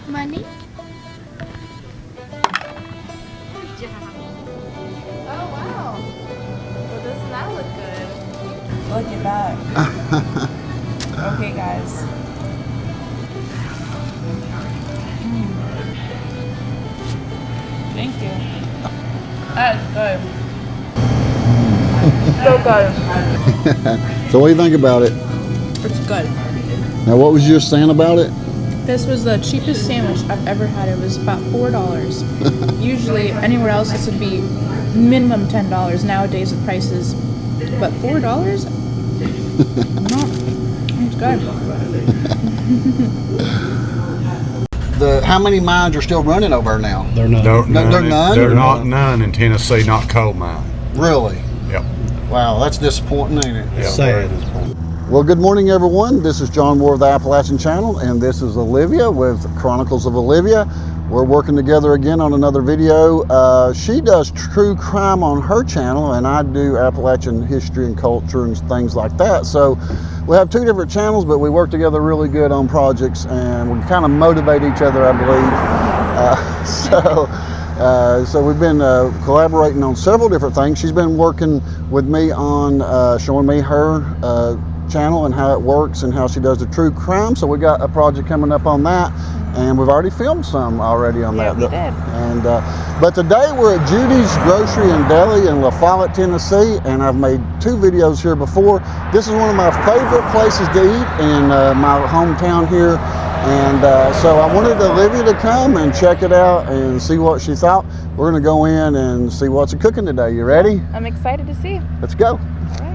Money? Oh wow. Well, doesn't that look good? Look at that. Okay, guys. Thank you. That's good. So good. So what do you think about it? It's good. Now what was you saying about it? This was the cheapest sandwich I've ever had. It was about $4. Usually anywhere else this would be minimum $10 nowadays with prices. But $4? No, it's good. How many mines are still running over now? They're none. They're none? They're not none in Tennessee, not coal mine. Really? Yep. Wow, that's disappointing, ain't it? Yeah, Sad. very disappointing. Well, good morning, everyone. This is John Moore of the Appalachian Channel, and this is Olivia with Chronicles of Olivia. We're working together again on another video. She does true crime on her channel, and I do Appalachian history and culture and things like that. So we have two different channels, but we work together really good on projects, and we kind of motivate each other, I believe. So we've been collaborating on several different things. She's been working with me on showing me her channel and how it works and how she does the true crime. So we got a project coming up on that, and we've already filmed some already on that. We did. And but today we're at Judy's Grocery and Deli in Lafollette, Tennessee, and I've made two videos here before. This is one of my favorite places to eat in my hometown here, and so I wanted Olivia to come and check it out and see what she thought. We're gonna go in and see what's cooking today. You ready? I'm excited to see. Let's go. All right.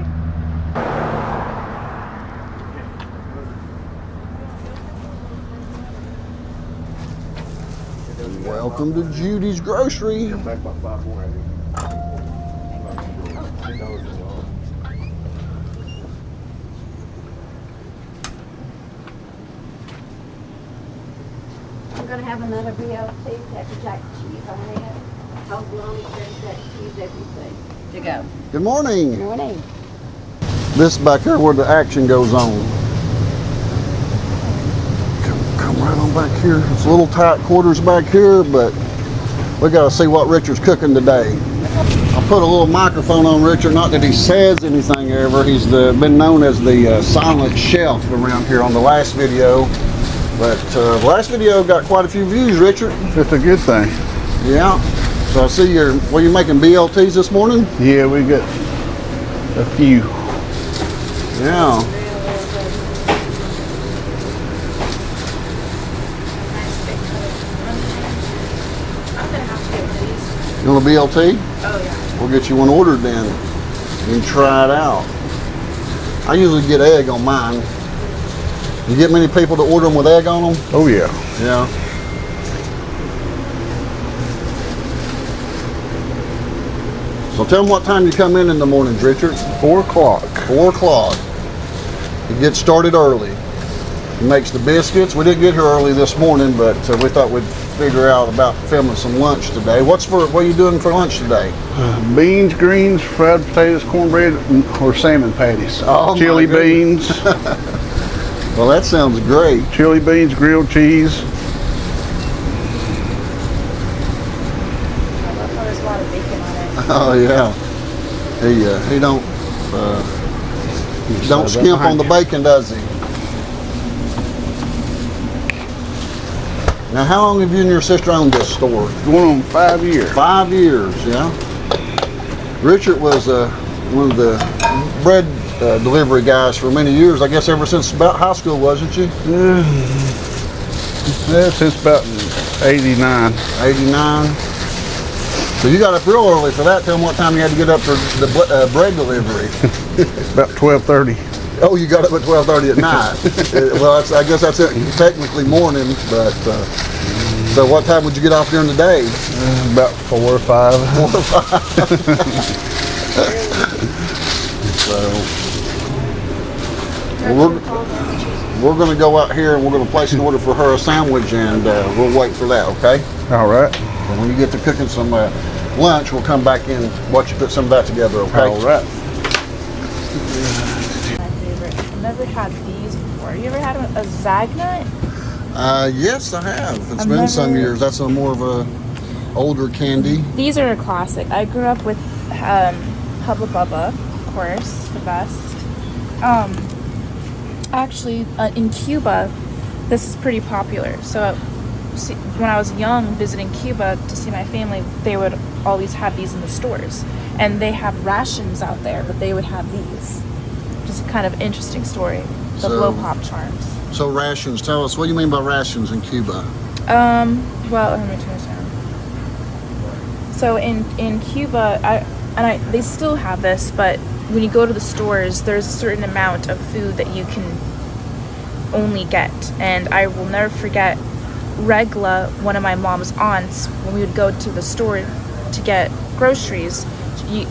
Welcome to Judy's Grocery. I'm gonna have another BLT, pepper jack cheese on it, toast bologna, pepper jack cheese, everything to go. Good morning. Good morning. This back here where the action goes on. Come right on back here. It's a little tight quarters back here, but we got to see what Richard's cooking today. I'll put a little microphone on Richard. Not that he says anything ever. He's been known as the silent chef around here on the last video. But the last video got quite a few views, Richard. It's a good thing. Yeah. So I see you're making BLTs this morning? Yeah, we got a few. Yeah. You want a BLT? Oh yeah. We'll get you one ordered then and try it out. I usually get egg on mine. You get many people to order them with egg on them? Oh yeah. Yeah. So tell them what time you come in the mornings, Richard. 4 o'clock. 4 o'clock. He gets started early. He makes the biscuits. We didn't get here early this morning, but we thought we'd figure out about filming some lunch today. What are you doing for lunch today? Beans, greens, fried potatoes, cornbread, or salmon patties. Oh, chili my goodness. beans. Well, that sounds great. Chili beans, grilled cheese. I love how there's a lot of bacon on it. Oh yeah. He don't skimp on the bacon, does he? Now, how long have you and your sister owned this store? Going on 5 years. 5 years, yeah. Richard was one of the bread delivery guys for many years. I guess ever since about high school, wasn't you? Yeah, since about 89. 89. So you got up real early for that. Tell them what time you had to get up for the bread delivery. About 12:30. Oh, you got up at 12:30 at night. Well, I guess that's technically morning, but so what time would you get off during the day? About 4 or 5. 4 or 5. So, well, we're going to go out here and we're going to place an order for her a sandwich, and we'll wait for that, okay? All right. And when you get to cooking some lunch, we'll come back in and watch you put some of that together, okay? All right. My favorite. I've never had these before. You ever had a Zagnut? Yes, I have. It's I've been some never- years. That's a more of a older candy. These are a classic. I grew up with Hubba Bubba, of course, the best. Actually, in Cuba, this is pretty popular. So when I was young, visiting Cuba to see my family, they would always have these in the stores. And they have rations out there, but they would have these. Just a kind of interesting story. The So- blow pop charms. So rations, tell us, what do you mean by rations in Cuba? Well, let me turn this down. So in Cuba, they still have this, but when you go to the stores, there's a certain amount of food that you can only get. And I will never forget Regla, one of my mom's aunts, when we would go to the store to get groceries,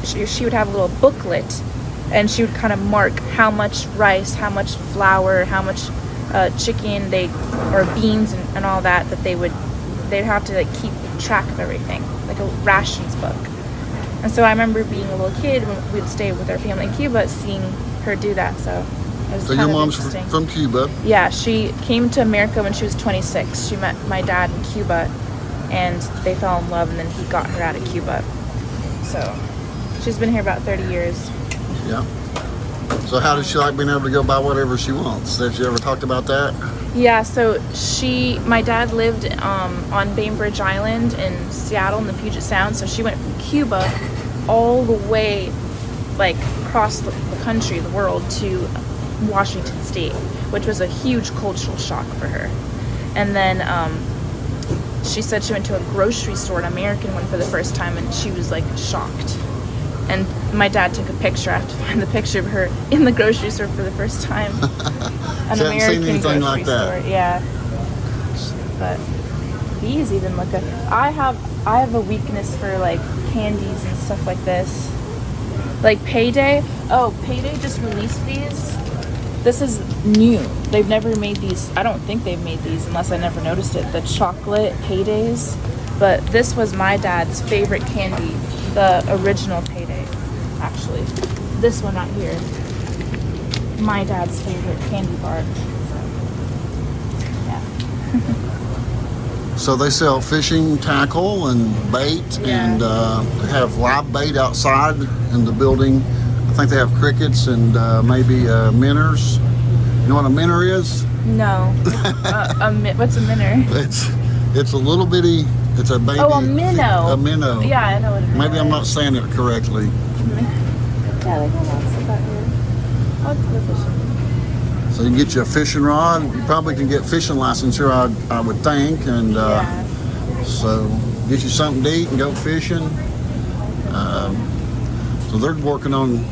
she would have a little booklet, and she would kind of mark how much rice, how much flour, how much chicken or beans and all that they'd have to like keep track of everything, like a rations book. And so I remember being a little kid when we'd stay with our family in Cuba, seeing her do that. So it was So kind your of mom's interesting. from Cuba. Yeah, she came to America when she was 26. She met my dad in Cuba, and they fell in love, and then he got her out of Cuba. So she's been here about 30 years. Yeah. So how does she like being able to go buy whatever she wants? Have you ever talked about that? Yeah, so my dad lived on Bainbridge Island in Seattle in the Puget Sound, so she went from Cuba all the way, like, across the country, the world, to Washington State, which was a huge cultural shock for her. And then she said she went to a grocery store, an American one, for the first time, and she was, like, shocked. And my dad took a picture. I have to find the picture of her in the grocery store for the first time. An She hadn't seen American anything grocery like that. store, yeah. But these even look good. I have a weakness for like candies and stuff like this. Like Payday. Oh, Payday just released these. This is new. They've never made these. I don't think they've made these unless I never noticed it. The chocolate Paydays. But this was my dad's favorite candy. The original Payday, actually. This one right here. My dad's favorite candy bar. So, yeah. So they sell fishing tackle and bait, Yeah. and have live bait outside in the building. I think they have crickets and maybe minnows. You know what a minnow is? No. What's a minnow? It's a little bitty. It's a baby. Oh, a minnow. A minnow. Yeah, I know what a minnow Maybe I'm not is. saying it correctly. Yeah, they have lots of that here. I'll go fishing. So you can get you a fishing rod. You probably can get fishing license here, I would think, and Yeah. so get you something to eat and go fishing. So they're working on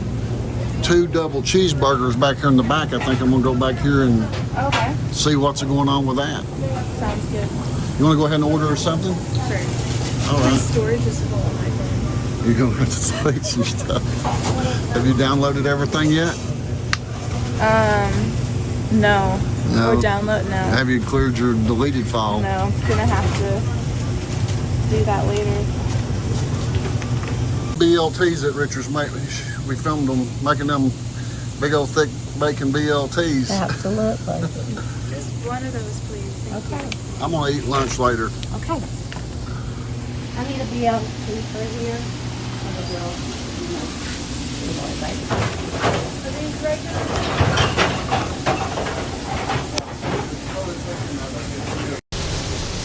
2 double cheeseburgers back here in the back. I think I'm gonna go back here and Okay. see what's going on with that. Sounds good. You want to go ahead and order something? Sure. All My right. storage is full on my phone. You're going to have to delete some stuff. Have you downloaded everything yet? No. No. Or download, no. Have you cleared your deleted file? No, I'm gonna have to do that later. BLTs that Richard's making. We filmed them making them big old thick bacon BLTs. Absolutely. Just one of those, please. Thank you. I'm gonna eat lunch later. Okay. I need a BLT for here. And a bill, Are these regular?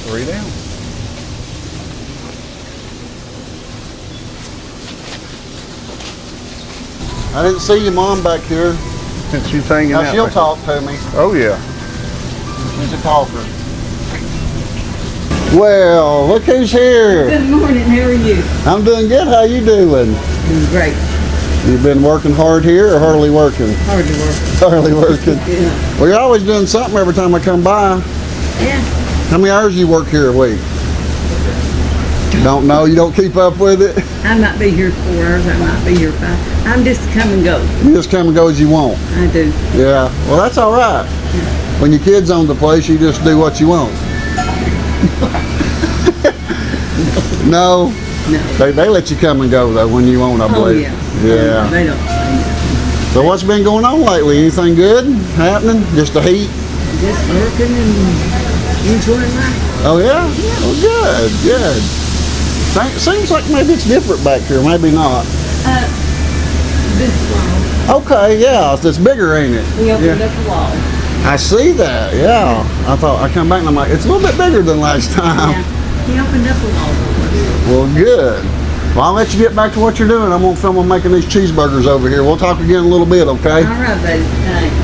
3 down. I didn't see your mom back here. She's hanging Now out. she'll back- talk to me. Oh yeah. She's a talker. Well, look who's here. Good morning, how are you? I'm doing good. How you doing? Doing great. You've been working hard here or hardly working? Hard to work. Hardly working. Yeah. Well, you're always doing something every time I come by. Yeah. How many hours you work here a week? Don't know? You don't keep up with it? I might be here 4 hours, I might be here 5. I'm just come and go. You just come and go as you want. I do. Yeah. Well, that's all right. When your kids own the place, you just do what you want. No? No. They let you come and go, though, when you want, I Oh, believe. yeah. Yeah. They don't say that. So what's been going on lately? Anything good happening? Just the heat? Just working and enjoying life. Oh, yeah? Well, good, good. Seems like maybe it's different back here, maybe not. This wall. Okay, yeah, it's bigger, ain't it? We opened up a wall. I see that, yeah. I come back and I'm like, it's a little bit bigger than last time. Yeah. He opened up a wall for us. Well, good. Well, I'll let you get back to what you're doing. I'm going to film them making these cheeseburgers over here. We'll talk again in a little bit, okay? All right, baby. Thanks.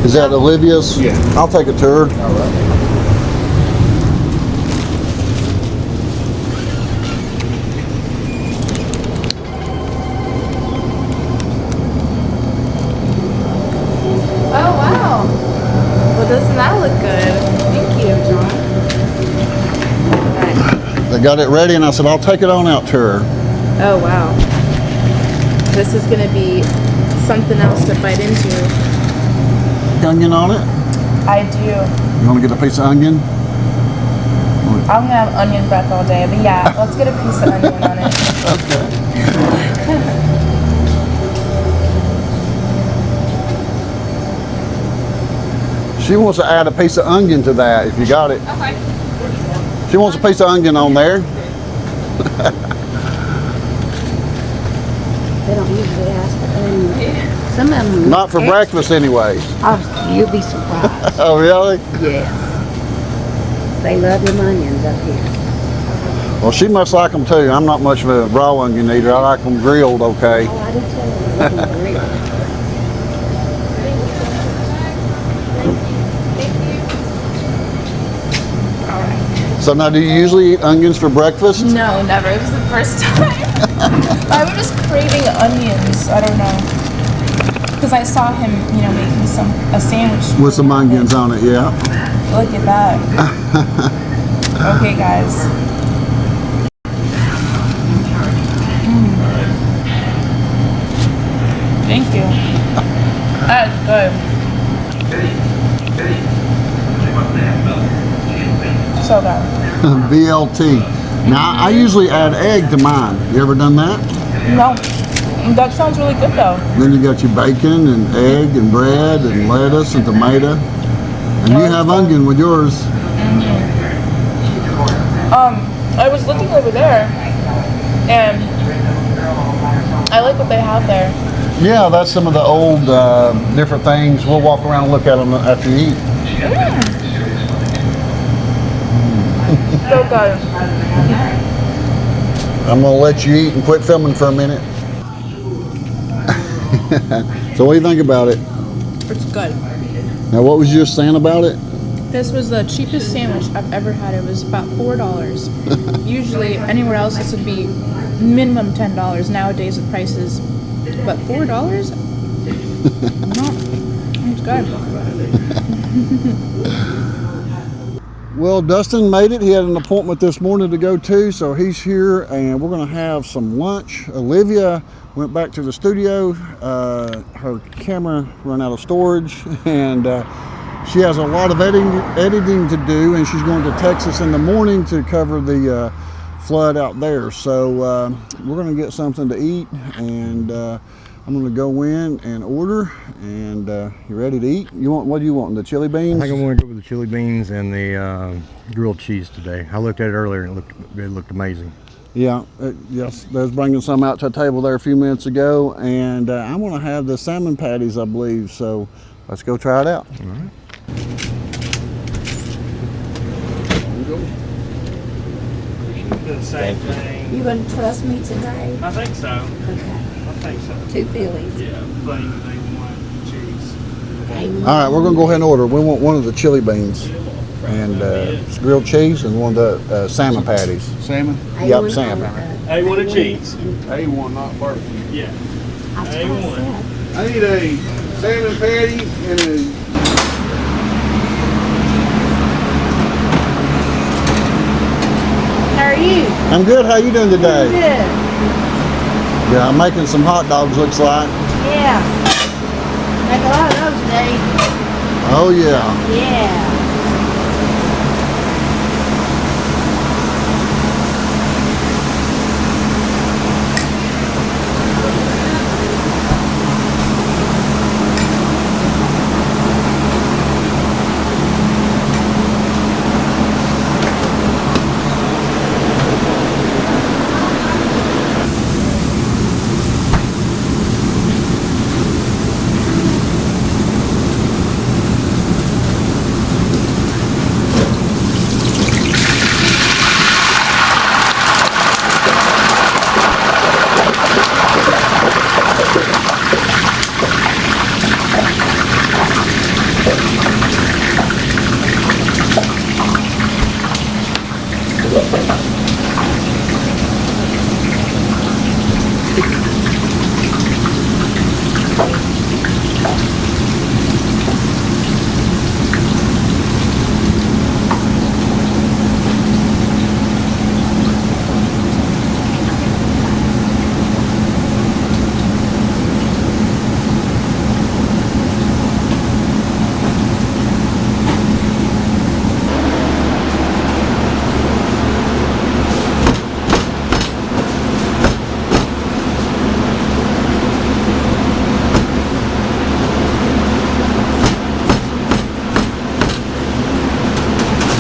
Is that Olivia's? Yeah. I'll take it to her. All right. Oh, wow. Well, doesn't that look good? Thank you, John. They got it ready, and I said, I'll take it on out to her. Oh, wow. This is going to be something else to bite into. Onion on it? I do. You want to get a piece of onion? I'm going to have onion breath all day, but yeah, let's get a piece of onion on it. Okay. She wants to add a piece of onion to that, if you got it. Okay. She wants a piece of onion on there. They don't usually ask for onions. Some of them. Not for breakfast anyway. Oh, you'll be surprised. Oh, really? Yeah. They love them onions up here. Well, she must like them too. I'm not much of a raw onion eater. I like them grilled, okay. Oh, I do too. I love them grilled. So now, do you usually eat onions for breakfast? No, never. It was the first time. I was just craving onions. I don't know. Because I saw him, making a sandwich. With some onions on it, yeah. Look at that. Okay, guys. Thank you. That's good. So good. BLT. Now, I usually add egg to mine. You ever done that? No, that sounds really good though. Then you got your bacon and egg and bread and lettuce and tomato. And you have onion with yours. I was looking over there, and I like what they have there. Yeah, that's some of the old different things. We'll walk around and look at them after you eat. So good. I'm gonna let you eat and quit filming for a minute. So what do you think about it? It's good. Now what was you just saying about it? This was the cheapest sandwich I've ever had. It was about $4. Usually anywhere else this would be minimum $10 nowadays with prices. But $4? No, it's good. Well, Dustin made it. He had an appointment this morning to go to, so he's here and we're gonna have some lunch. Olivia went back to the studio. Her camera ran out of storage and she has a lot of editing to do, and she's going to Texas in the morning to cover the flood out there. So we're gonna get something to eat, and I'm gonna go in and order. And you ready to eat? What do you want? The chili beans? I think I'm going to go with the chili beans and the grilled cheese today. I looked at it earlier and it looked amazing. Yeah, yes, they was bringing some out to the table there a few minutes ago, and I'm gonna have the salmon patties, I believe. So let's go try it out. All right. The same thing. You gonna trust me today? I think so. Okay. I think so. 2 Phillies. Yeah, plain A1 cheese. All right, we're gonna go ahead and order. We want one of the chili beans and grilled cheese, and one of the salmon patties. Salmon? Yep, salmon. A1 of cheese. A1, not barbecue. Yeah. A1. I need a salmon patty and a How are you? I'm good. How you doing today? Good. Yeah, I'm making some hot dogs, looks like. Yeah. Make a lot of those today. Oh yeah. Yeah.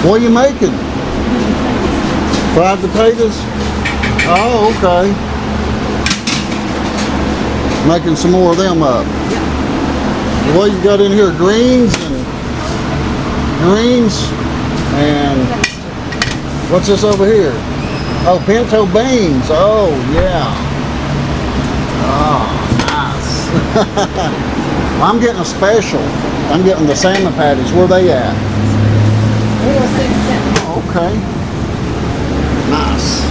What are you making? Fried potatoes? Oh, okay. Making some more of them up. What you got in here? Greens and what's this over here? Oh, pinto beans. Oh, yeah. Oh, nice. I'm getting a special. I'm getting the salmon patties. Where are they at? Okay. Nice.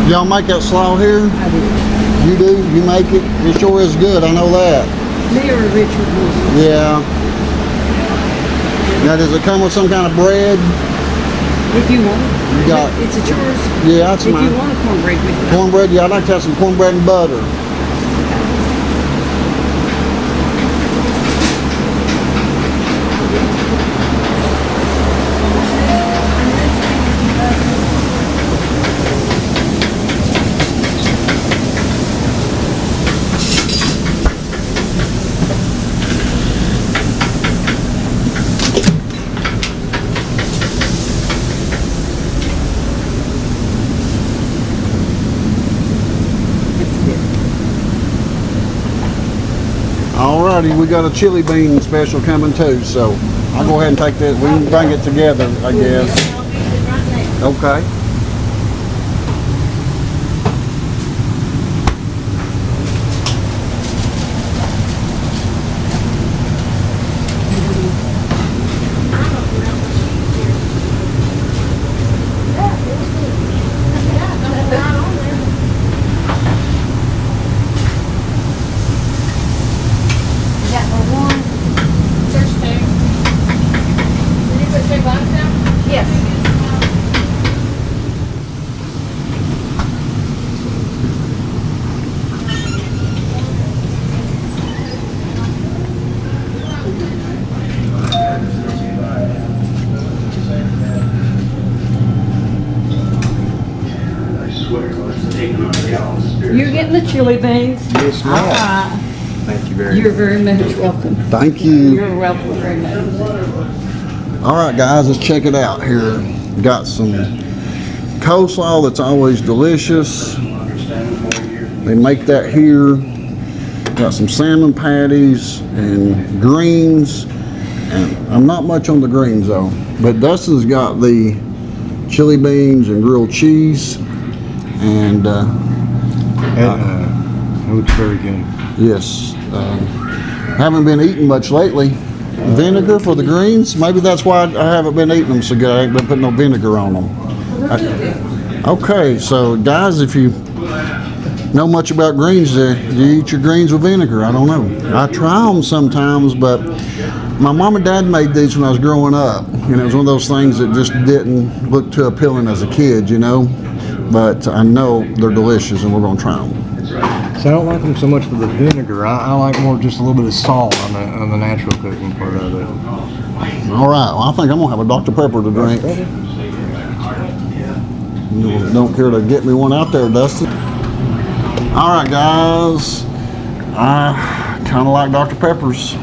Y'all make that slaw here? I did. You do? You make it? It sure is good, I know that. Me or Richard Wilson. Yeah. Now, does it come with some kind of bread? If you want. You got- It's a yours. Yeah, that's If mine. you want a cornbread with it. Cornbread? Yeah, I'd like to have some cornbread and butter. Alrighty, we got a chili bean special coming too, so I'll go ahead and take that. We can bring it together, I guess. Okay. There's two. Did you put 2 bucks down? Yes. You're getting the chili beans. Yes, All ma'am. right. Thank you very You're much. very much welcome. Thank you. You're welcome very much. Alright guys, let's check it out here. Got some coleslaw that's always delicious. They make that here. Got some salmon patties and greens. And I'm not much on the greens though. But Dustin's got the chili beans and grilled cheese. And It looks very good. yes, haven't been eating much lately. Vinegar for the greens. Maybe that's why I haven't been eating them so good. I ain't been putting no vinegar on them. Okay, so guys, if you know much about greens, do you eat your greens with vinegar? I don't know. I try them sometimes, but my mom and dad made these when I was growing up. You know, it was one of those things that just didn't look too appealing as a kid, you know. But I know they're delicious, and we're gonna try them. So I don't like them so much for the vinegar. I like more just a little bit of salt on the natural cooking part of it. All right. Well, I think I'm gonna have a Dr. Pepper to drink. You don't care to get me one out there, Dustin? All right, guys. I kind of like Dr. Peppers.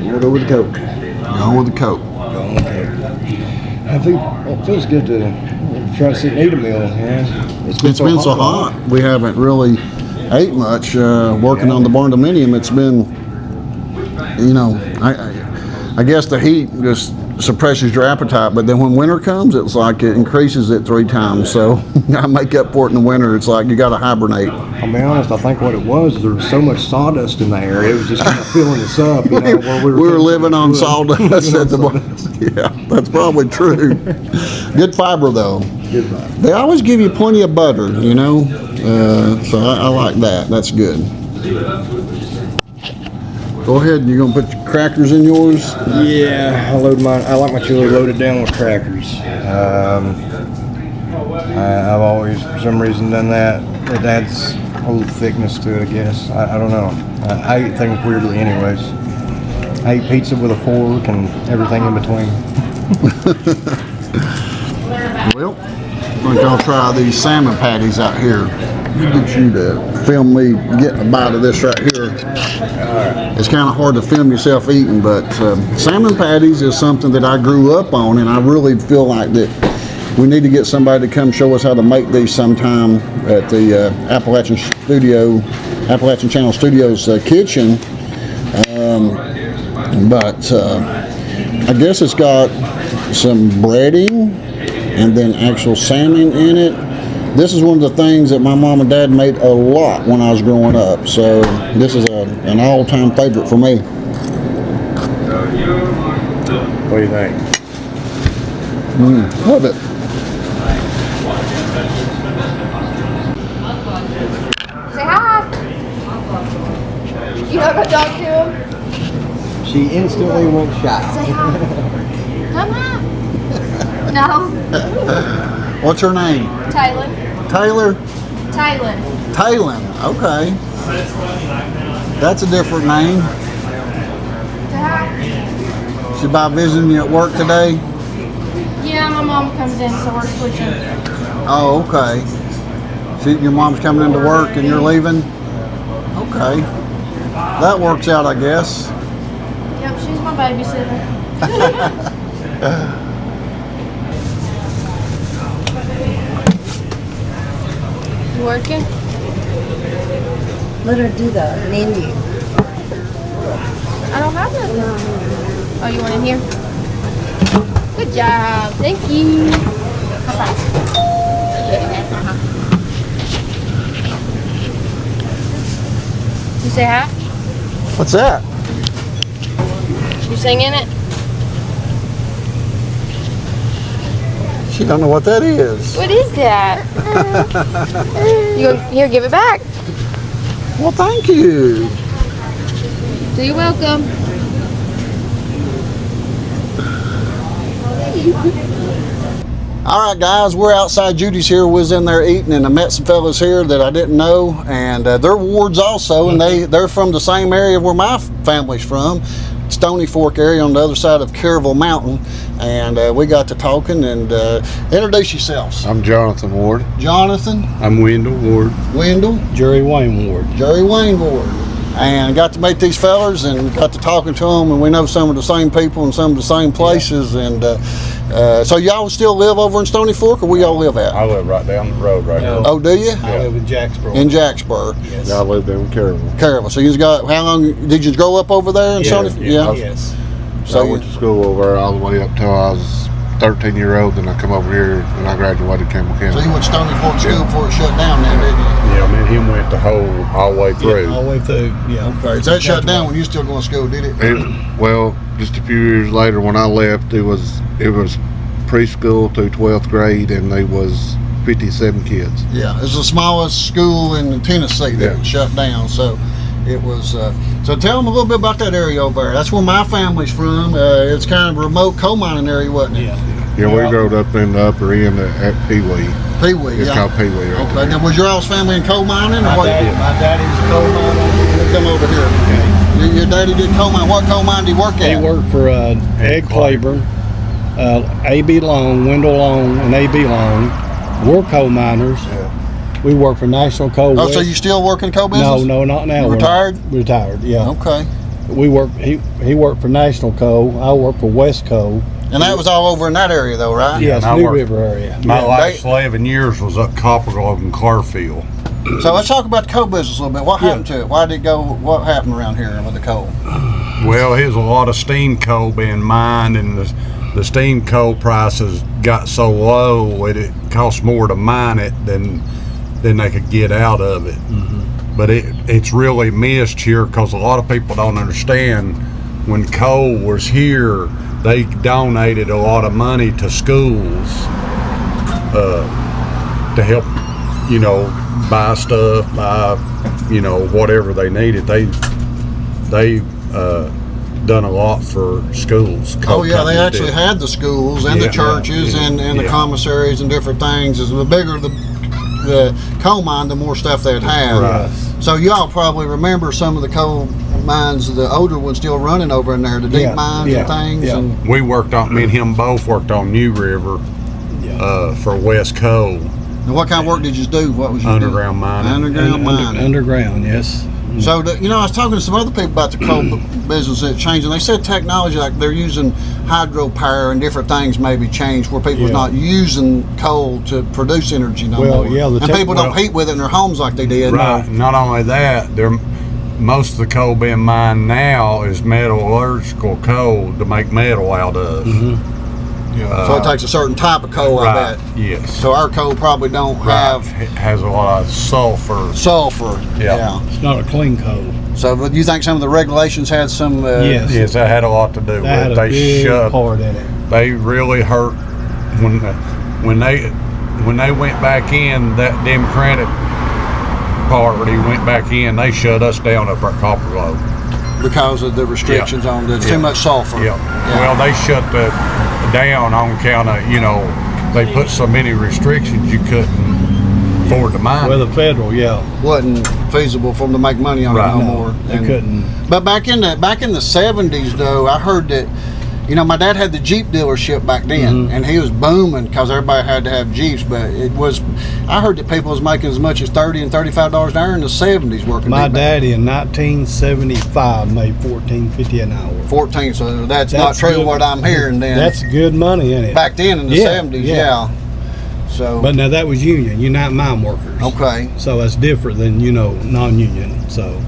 We'll go with the Coke. Going with the Coke. I think it feels good to try to sit and eat a meal. Yeah. It's been so hot. We haven't really ate much. Working on the barndominium, it's been, you know, I guess the heat just suppresses your appetite. But then when winter comes, it's like it increases it 3 times. So I make up for it in the winter. It's like you got to hibernate. I'll be honest, I think what it was, there was so much sawdust in the air. It was just kind of filling us up. You know, while we were thinking living on good. sawdust at the Yeah, that's probably true. Good fiber though. Good vibe. They always give you plenty of butter, you know, so I like that. That's good. Go ahead. You're gonna put your crackers in yours. Yeah, I like my chili loaded down with crackers. I've always, for some reason, done that. It adds a little thickness to it, I guess. I don't know. I eat things weirdly anyways. I eat pizza with a fork and everything in between. Well, I'm gonna try these salmon patties out here. Get you to film me getting a bite of this right here. It's kind of hard to film yourself eating, but salmon patties is something that I grew up on, and I really feel like that we need to get somebody to come show us how to make these sometime at the Appalachian Channel Studios kitchen. But I guess it's got some breading and then actual salmon in it. This is one of the things that my mom and dad made a lot when I was growing up. So this is an all-time favorite for me. What do you think? Love it. She instantly went shy. Say hi. Come on. No. What's her name? Tylen. Taylor? Tylen. Taylor. Okay. That's a different name. Say hi. She by visiting you at work today? Yeah, my mom comes in, so we're switching. Oh, okay. Your mom's coming into work and you're leaving? Okay. That works out, I guess. Yep, she's my babysitter. You working? Let her do the menu. I don't have nothing. Oh, you want in here? Good job. Thank you. Bye-bye. You say hi? What's that? You singing it? She don't know what that is. What is that? Here, give it back. Well, thank you. So you're welcome. All right, guys, we're outside. Judy's here. We was in there eating, and I met some fellas here that I didn't know, and they're wards also, and they're from the same area where my family's from, Stony Fork area on the other side of Caryville Mountain, and we got to talking. And introduce yourselves. I'm Jonathan Ward. Jonathan, I'm Wendell Ward. Wendell, Jerry Wayne Ward. Jerry Wayne Ward. And got to meet these fellas and got to talking to them, and we know some of the same people and some of the same places. And so y'all still live over in Stony Fork, or where y'all live at? I live right down the road right No. here. Oh, do you? I live in Jacksboro. In Jacksboro. Yes. I lived in Caryville. Caryville. So you got, how long did you grow up over there in Stony Fork? Yes. So I went to school over there all the way up till I was 13-year-old, then I come over here and I graduated Campbell So County. you went to Stony Fork School before it shut down then, didn't you? Yeah, me and him went the whole all the way through. All the way through, yeah. Okay. So that shut down when you still going to school, did it? Well, just a few years later when I left, it was preschool through 12th grade, and there was 57 kids. Yeah. It's the smallest school in Tennessee that shut down. So it was, so tell them a little bit about that area over there. That's where my family's from. It's kind of a remote coal mining area, wasn't it? Yeah, we grew up in the upper end at Pee Wee. Pee Wee, It's yeah. called Pee Wee right Okay. there. Now, was your all's family in coal mining? Or My what? daddy's a coal miner. Come over here. Your daddy did coal mine. What coal mine did he work He at? worked for Ed Claiborne, A.B. Long, Wendell Long, and A.B. Long. We're coal miners. We work for National Coal. Oh, so you still work in the coal business? No, not now. You We're retired? not. Retired, yeah. Okay. We work. He worked for National Coal. I work for West Coal. And that was all over in that area, though, right? Yes, and I New worked- River area. My Yeah, last 11 years was up Copper Grove and Clarfield. So let's talk about the coal business a little bit. What happened to it? Why did it go? What happened around here with the coal? Well, here's a lot of steam coal being mined, and the steam coal prices got so low that it cost more to mine it than they could get out of it. But it's really missed here because a lot of people don't understand when coal was here, they donated a lot of money to schools to help, buy stuff, buy, whatever they needed. They done a lot for schools. Oh yeah, they actually had the schools and the churches and the commissaries and different things. As the bigger the coal mine, the more stuff they'd have. Right. So y'all probably remember some of the coal mines, the older ones still running over in there, the deep mines and things. Yeah. And We worked on, me and him both worked on New River for West Coal. and what kind of work did you do? What was you Underground doing? mining. Underground mining. Underground, yes. So, I was talking to some other people about the coal business that changed, and they said technology, like they're using hydropower and different things maybe changed where people's not using coal to produce energy no more. And people don't heat with it in their homes like they did. Right. Not only that, most of the coal being mined now is metallurgical coal to make metal out of. So it takes a certain type of coal, I bet. Yes. So our coal probably don't have It has a lot of sulfur. sulfur. Yeah. It's not a clean coal. So, but you think some of the regulations had some? Yes. Yes, that had a lot to do with That had it. a big part in it. They really hurt when they went back in. That Democratic Party went back in. They shut us down up at Copper Grove. because of the restrictions on the too much sulfur. Yeah. Well, they shut the down on account of, you know, they put so many restrictions you couldn't afford to mine. Well, the federal, Wasn't feasible for them to make money on it no more. they couldn't. But back in the 70s though, I heard that, you know, my dad had the Jeep dealership back then, and he was booming because everybody had to have Jeeps. But I heard that people was making as much as $30 and $35 an hour in the 70s working. My daddy in 1975 made $14.50 an hour. 14, so that's not true good. what I'm hearing then. That's good money, isn't it? Back then in the 70s, So, But now that was union, United Mine Workers. okay. So that's different than, you know, non-union. So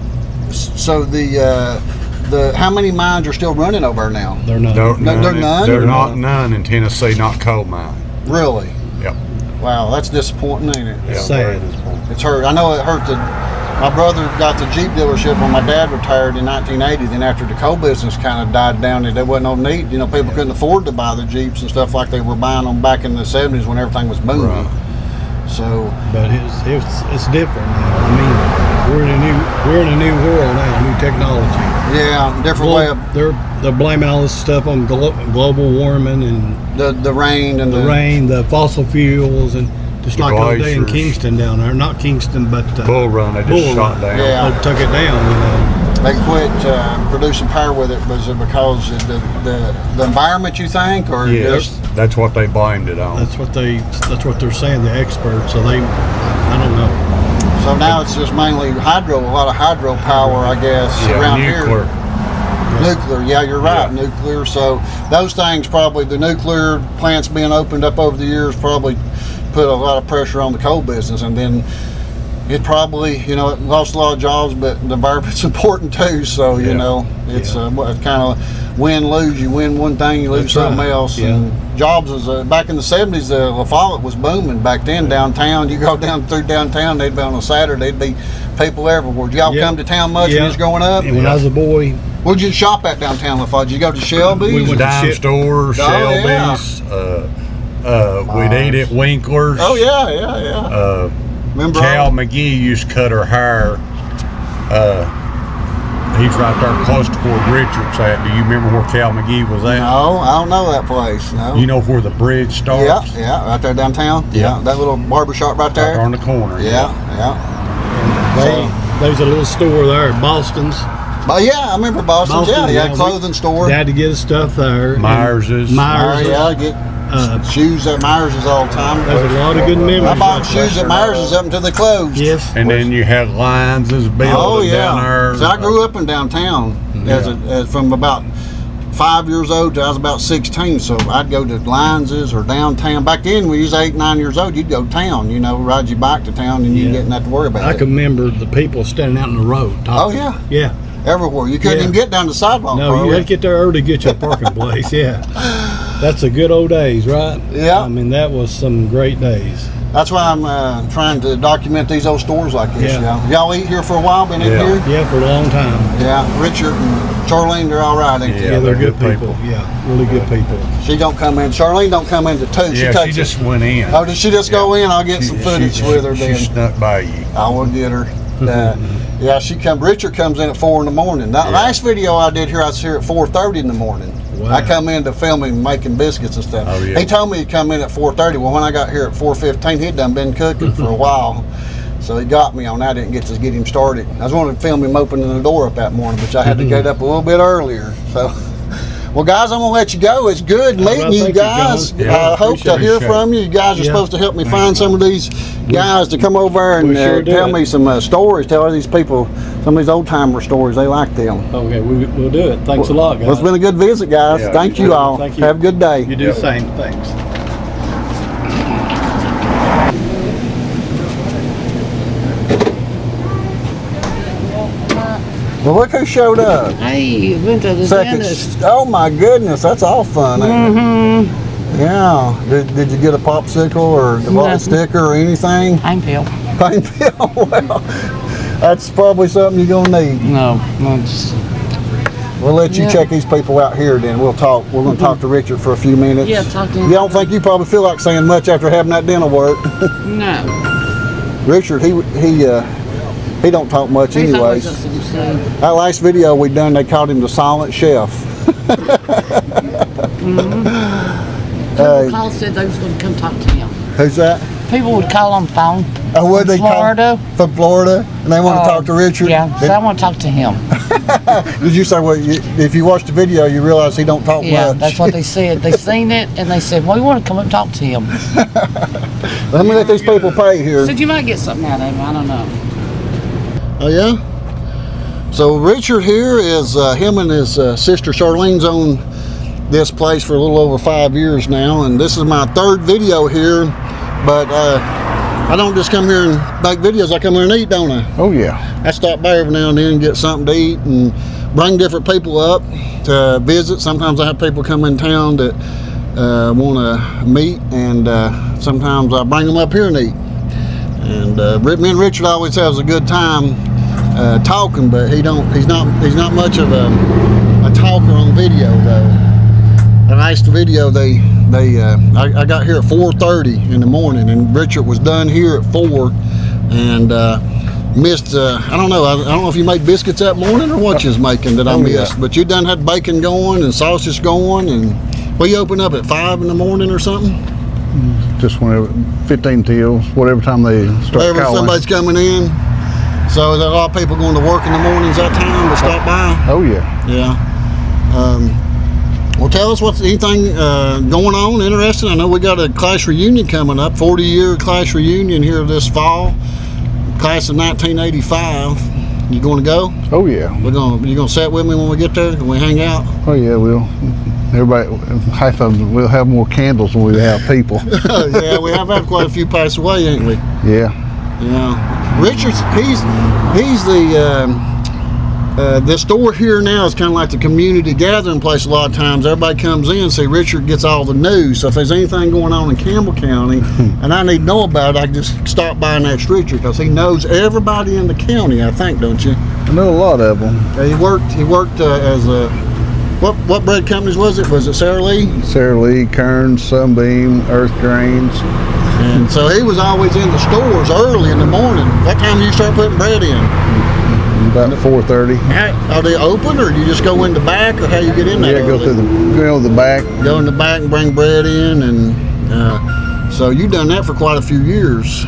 So the how many mines are still running over there now? they're not. They're none? They're not none in Tennessee, not coal mine. Really? Yep. Wow, that's disappointing, ain't it? Yeah, Sad. very disappointing. It's hurt. I know it hurt. My brother got the Jeep dealership when my dad retired in 1980. Then after the coal business kind of died down, there wasn't no need. You know, people couldn't afford to buy the Jeeps and stuff like they were buying them back in the 70s when everything was booming. Right. So, But it's different now. I mean, we're in a new world now, new technology. yeah, different way of They're blaming all this stuff on global warming and the rain and the rain, the fossil fuels, and just The like the other day in glaciers. Kingston down there. Not Kingston, but Bull Run, they just Bull shot Run. down. Yeah. They took it down. You know. They quit producing power with it. Was it because of the environment, you think, or Yes, just? that's what they blamed it on. That's what they're saying, the experts. So I don't know. So now it's just mainly hydro, a lot of hydro power, I guess, around nuclear. here. Nuclear, yeah, you're right, Yeah. nuclear. So those things probably, the nuclear plants being opened up over the years probably put a lot of pressure on the coal business, and then it probably, you know, it lost a lot of jobs, but the environment's important too. So, you know, it's kind of win-lose. You win one thing, you lose That's something right. else. Yeah. And jobs was, back in the 70s, Lafollette was booming back then downtown. You go down through downtown, they'd be on a Saturday, there'd be people everywhere. Did y'all come to town much when you was growing up? And when I was a boy, Where'd you shop at downtown Lafollette? Did you go to Shelby's? We went to Dime stores, yeah. Shelby's, we'd eat at Winkler's. Oh, yeah. Remember Cal McGee used to cut her hair. He's right there close to where Richard's at. Do you remember where Cal McGee was at? No, I don't know that place. No. You know where the bridge starts? Yeah, right there downtown. Yeah. That little barber shop right there. Right on the corner. Yeah. there's a little store there at Boston's. But yeah, I remember Boston's. Yeah, clothing store. Had to get his stuff there. Myers's. Myers's. Yeah, I get shoes at Myers's all the time. There's a lot of good memories. I bought right shoes there. at Myers's up until they closed. Yes. And then you had Lions' building Oh yeah. down there. So I grew up in downtown as from about 5 years old to I was about 16. So I'd go to Lions's or downtown. Back then, when you was 8, 9 years old, you'd go town. You know, ride your bike to town, and you didn't have to worry about I it. can remember the people standing out in the road talking. Oh, yeah. Yeah. Everywhere. You couldn't even get down the sidewalk. No, you had to get there early to get your parking place. Yeah. That's the good old days, right? Yeah. I mean, that was some great days. That's why I'm trying to document these old stores like this. Yeah. Y'all eat here for a while? Been eating here? Yeah, for a long time. Yeah. Richard and Charlene, they're all right, ain't they? Yeah, they're good people. Yeah, really good people. She don't come in. Charlene don't come in to 2. Yeah, she just went in. Oh, did she just go in? I'll get some footage with her then. She snuck by you. I will get her. Yeah, Richard comes in at 4 in the morning. That last video I did here, I was here at 4:30 in the morning. Wow. I come in to film him making biscuits and stuff. Oh, yeah. He told me he'd come in at 4:30. Well, when I got here at 4:15, he'd done been cooking for a while. So he got me on that. I didn't get to get him started. I was wanting to film him opening the door up that morning, but I had to get up a little bit earlier. So, well, guys, I'm going to let you go. It's good meeting you thank you, guys. John. Yeah, I hope to hear from you. You guys are supposed to help me find some of these guys to come over and We sure do tell it. me some stories. Tell these people some of these old timer stories. They like them. Okay, we'll do it. Thanks a lot, guys. Well, it's been a good visit, guys. Yeah, Thank you you too. all. Thank you. Have a good day. You do the same. Thanks. Well, look who showed up. Hey, went to the dentist. Oh my goodness, that's all fun. Ain't it? Yeah. Did you get a popsicle or a Nothing. sticker or anything? Pain pill. Pain pill. Well, that's probably something you're gonna need. No, just We'll let you check these people out here. Then we'll talk. We're gonna talk to Richard for a few minutes. Yeah, talk to him. You don't think you probably feel like saying much after having that dental work? no. Richard, he don't talk much He's always anyways. just some That last video we done, they called him the silent chef. Call said they was going to come talk to him. Who's that? People would call on the phone. Oh, what they Florida. From Florida, and they want to talk to Richard. Yeah, so I want to talk to him. Did you say, well, if you watch the video, you realize he don't talk Yeah, much? that's what they said. They seen it and they said, "Well, we want to come up and talk to him." Let me let these people pay here. Said you might get something out of him. I don't know. Oh yeah. So Richard here is him and his sister Charlene's owned this place for a little over 5 years now, and this is my third video here. But I don't just come here and make videos. I come here and eat, don't I? Oh yeah. I stop by every now and then and get something to eat and bring different people up to visit. Sometimes I have people come in town that want to meet, and sometimes I bring them up here and eat. And me and Richard always has a good time talking, but he's not much of a talker on video though. The last video I got here at 4:30 in the morning, and Richard was done here at 4, and missed. I don't know if you made biscuits that morning or what you was making that I missed. Yeah. But you done had bacon going and sausage going, and we open up at 5 in the morning or something. Just whenever 15 till whatever time they start whenever calling. Somebody's coming in. So there's a lot of people going to work in the mornings that time to stop by. Oh yeah. Yeah. Well, tell us what's anything going on, interesting. I know we got a class reunion coming up, 40-year class reunion here this fall. Class of 1985. You going to go? Oh yeah. You gonna sit with me when we get there? Can we hang out? Oh yeah, we'll. Everybody, half of them, we'll have more candles than we have people. Yeah, we have had quite a few pass away, ain't we? Yeah. Yeah. Richard's he's the store here now is kind of like the community gathering place. A lot of times everybody comes in, see Richard gets all the news. So if there's anything going on in Campbell County and I need to know about it, I can just stop by and ask Richard, because he knows everybody in the county, I think, don't you? I know a lot of them. He worked as a what bread companies was it? Was it Sara Lee? Sara Lee, Kearns, Sunbeam, Earth Grains. And so he was always in the stores early in the morning. What time do you start putting bread in? About 4:30. Are they open, or do you just go in the back, or how you get in there? Yeah, go to the back. Go in the back and bring bread in, and so you've done that for quite a few years.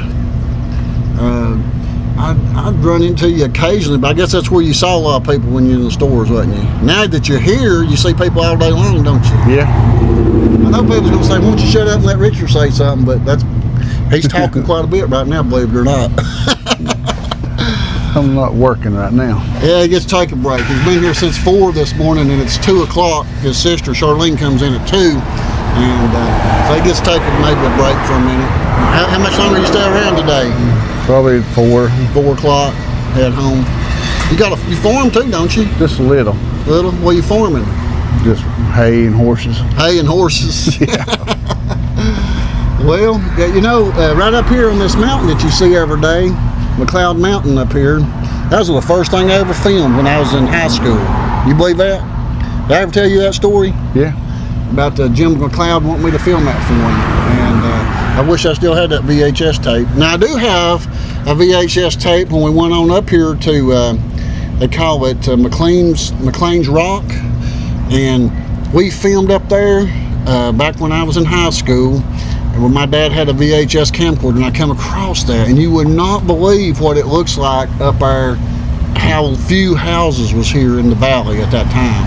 I'd run into you occasionally, but I guess that's where you saw a lot of people when you're in the stores, wasn't you? Now that you're here, you see people all day long, don't you? Yeah. I know people's gonna say, "Why don't you shut up and let Richard say something?" But he's talking quite a bit right now, believe it or not. I'm not working right now. Yeah, he gets to take a break. He's been here since 4 this morning, and it's 2 o'clock. His sister Charlene comes in at 2, and so he gets to take maybe a break for a minute. How much longer you stay around today? Probably 4. 4 o'clock. Head home. You farm too, don't you? Just a little. Little? What are you farming? Just hay and horses. Hay and horses. Yeah. Well, you know, right up here on this mountain that you see every day, McLeod Mountain up here, that was the first thing I ever filmed when I was in high school. You believe that? Did I ever tell you that story? Yeah. About Jim McLeod wanting me to film that for him. And I wish I still had that VHS tape. Now, I do have a VHS tape when we went on up here to, they call it McLean's Rock. And we filmed up there back when I was in high school, where my dad had a VHS camcorder, and I come across that, and you would not believe what it looks like up there, how few houses was here in the valley at that time.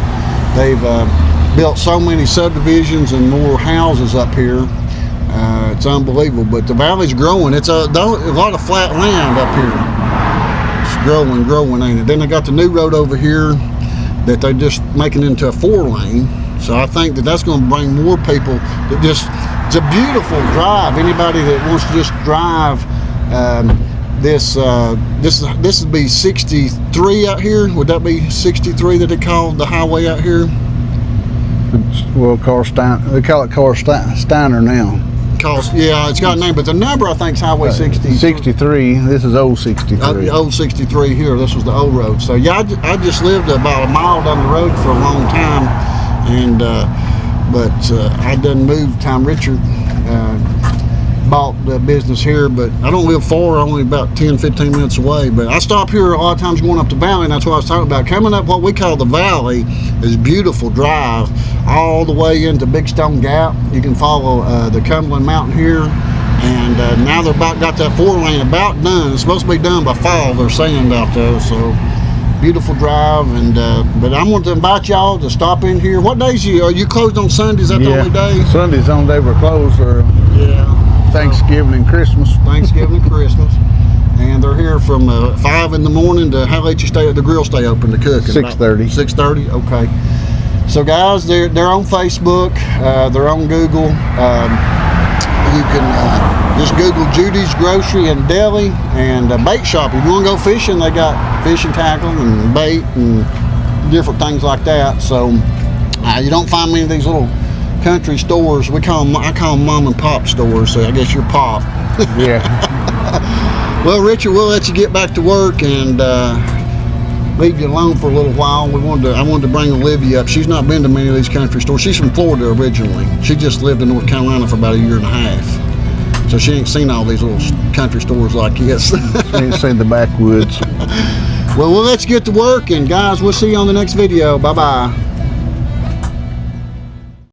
They've built so many subdivisions and more houses up here. It's unbelievable, but the valley's growing. It's a lot of flat land up here. It's growing, ain't it? Then they got the new road over here that they're just making into a 4-lane. So I think that's going to bring more people that just. It's a beautiful drive. Anybody that wants to just drive, this would be 63 out here. Would that be 63 that they call the highway out here? Well, they call it Carl Steiner now. Yeah, it's got a name, but the number I think is Highway 63. 63. This is old 63. Old 63 here. This was the old road. So yeah, I just lived about a mile down the road for a long time, and. But I done moved time Richard bought the business here, but I don't live far, only about 10-15 minutes away. But I stop here a lot of times going up the valley, and that's what I was talking about. Coming up what we call the valley is beautiful drive all the way into Big Stone Gap. You can follow the Cumberland Mountain here, and now they're about got that 4-lane about done. It's supposed to be done by fall. They're saying out there, so beautiful drive. And but I want to invite y'all to stop in here. What days are you closed on Sundays? Is that the only day? Sunday's the only day we're closed, or Thanksgiving and Christmas. Thanksgiving and Christmas. And they're here from 5 in the morning to how late you stay at the grill stay open to cook? 6:30. 6:30. Okay. So guys, they're on Facebook. They're on Google. You can just Google Judy's Grocery and Deli and bait shop. If you want to go fishing, they got fishing tackle and bait and different things like that. So you don't find many of these little country stores. I call them mom and pop stores. So I guess you're pop. Yeah. Well, Richard, we'll let you get back to work and leave you alone for a little while. I wanted to bring Olivia up. She's not been to many of these country stores. She's from Florida originally. She just lived in North Carolina for about 1.5 years. So she ain't seen all these little country stores like this. She ain't seen the backwoods. Well, we'll let you get to work, and guys, we'll see you on the next video. Bye-bye.